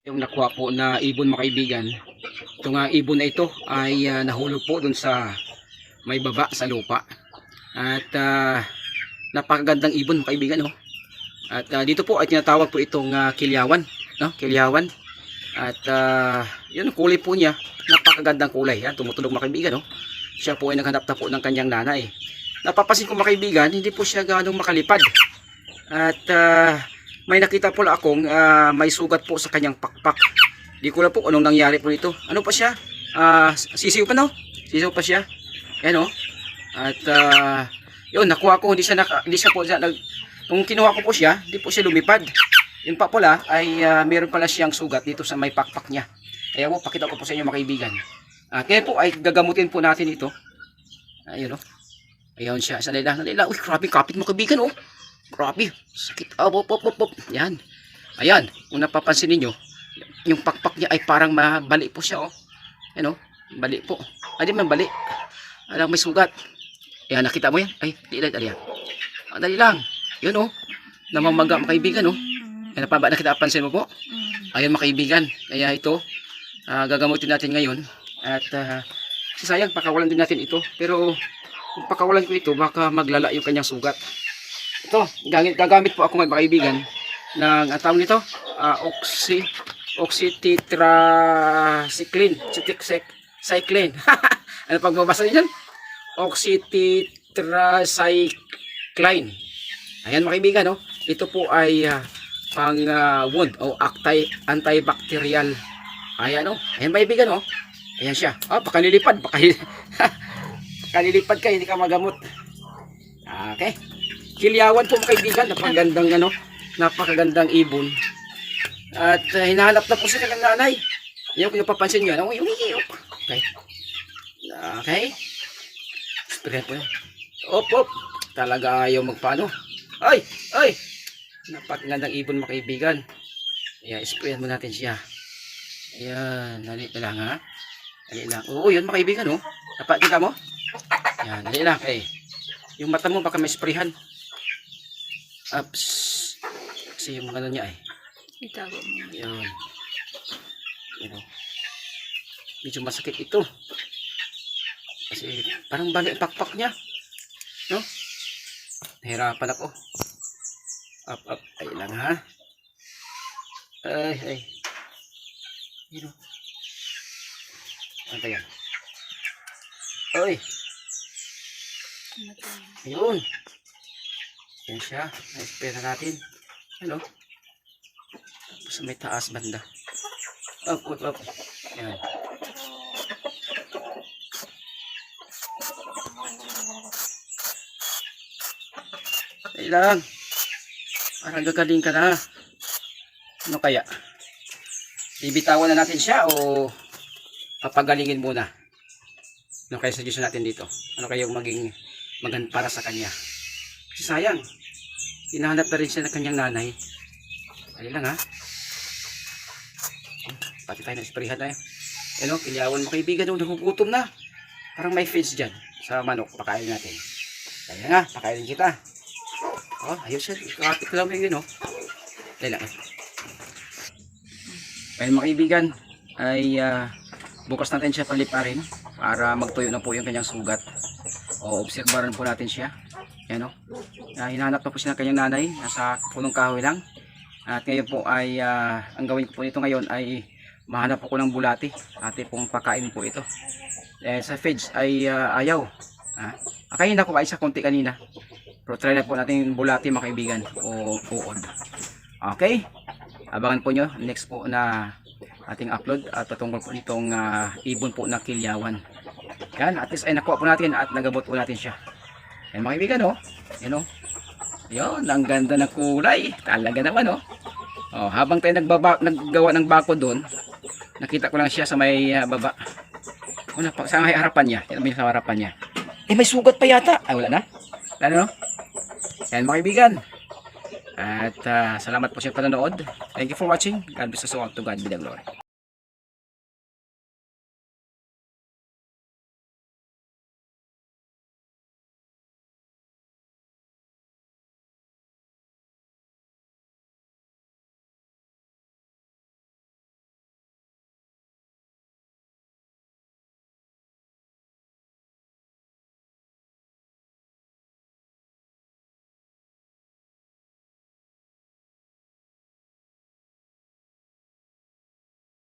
Yung nakuha po na ibon mga kaibigan. Itong ibon na ito ay nahulog po dun sa may baba sa lupa. At napakagandang ibon mga kaibigan. Oh. At dito po ay tinatawag po itong kilyawan. No? Kilyawan. At yun ang kulay po niya. Napakagandang kulay. Yan, tumutulog mga kaibigan. Oh. Siya po ay naghanap na po ng kanyang nanay. Napapansin ko mga kaibigan, hindi po siya ganong makalipad. At may nakita po akong may sugat po sa kanyang pakpak. Di ko lang po anong nangyari po nito. Ano pa siya? Sisiw pa, no? Sisiw pa siya. Ayan, oh. At yun, nakuha ko, hindi siya po kung kinuha ko po siya, hindi po siya lumipad. Yun pa pala ay meron pala siyang sugat dito sa may pakpak niya. Kaya po, pakita ko po sa inyo mga kaibigan. Kaya po ay gagamutin po natin ito. Ayun, oh. Ayun siya. Sanay lang. Uy, grabe, kapit mo kaibigan, oh. Grabe, sakit. Yan. Ayan, kung napapansin niyo, yung pakpak niya ay parang mabali po siya, oh. Ayan, oh. Bali po. Hindi man bali. Alam, may sugat. Ayan, nakita mo yan? Ay, dali yan. Dali lang. Yun, oh. Namamaga mga kaibigan, oh. Ayan, nakita, pansin mo po? Ayan mga kaibigan. Kaya ito, gagamutin natin ngayon. At sayang, pakawalan din natin ito. Pero kung pakawalan ko ito, baka maglala yung kanyang sugat. Ito, gagamit po ako mga kaibigan ng tawag nito, oxytetracycline. Ano pagbabasa niyan? Oxytetracycline. Ayan mga kaibigan, no? Ito po ay pang wound o antibacterial. Ayan, no? Ayan mga kaibigan, no? Ayan siya. Pakanilipad. Pakanilipad ka, hindi ka magamot. Okay. Kilyawan po mga kaibigan, napakagandang ibon. At hinahanap na po siya ng nanay. Yung kung napapansin nyo, okay. Okay. Sprayan po yun. Op. Talaga ayaw magpaano. Ay. Napakagandang ibon mga kaibigan. Ayan, sprayan mo natin siya. Ayan, dali lang ha. Dali lang. Oo, yun mga kaibigan, oh. Napakita mo? Ayan, dali lang. Okay. Yung mata mo baka may sprayan. Ups. Kasi yung ano niya ay. Itago mo. Yan. Medyo masakit ito. Kasi parang bali ang pakpak niya. No? Nahirapan ako. Up. Ay lang ha. Ay. Yun o. Ano ba yan? Ay. Ayun. Yan siya. Na-spray na natin. Hello. Sa may taas banda. Up. Yan. Ay lang. Parang gagaling ka na. Ano kaya? Ibitawan na natin siya o papagalingin muna? Ano kaya suggestion natin dito? Ano kaya yung maging maganda para sa kanya? Kasi sayang, hinahanap na rin siya ng kanyang nanay. Dali lang ha. Pati tayo na-sprayhan na yun. Ano, kilyawan mo kaibigan, nagugutom na. Parang may feeds dyan sa manok, pakain natin. Dali nga, pakainin kita. Ayos siya, kapit ko lang yun, oh. Dali lang. Ayun mga kaibigan, ay bukas natin siya paliparin para magtuyo na po yung kanyang sugat. Obserbaran po natin siya. Yan, oh. Hinahanap na po siya ng kanyang nanay. Nasa punong kahoy lang. At ngayon po ay ang gawin ko po nito ngayon ay mahanap ako ng bulati. Ate pong pakain po ito. Sa feeds ay ayaw. Akayin na ko ay sa konti kanina. Pero try na po natin bulati mga kaibigan. O uod. Okay. Abangan po nyo next po na ating upload at patungkol po nitong ibon po na kilyawan. Yan. At least ay nakuha po natin at nagabot po natin siya. Yan mga kaibigan, oh. Yan, oh. Yun, ang ganda ng kulay. Talaga naman, oh. Habang tayo naggawa ng bako doon, nakita ko lang siya sa may baba. Sa may harapan niya. Yan may sa harapan niya. May sugat pa yata. Wala na. Ano? Yan mga kaibigan. At salamat po sa panonood. Thank you for watching. God bless us all. To God be the glory.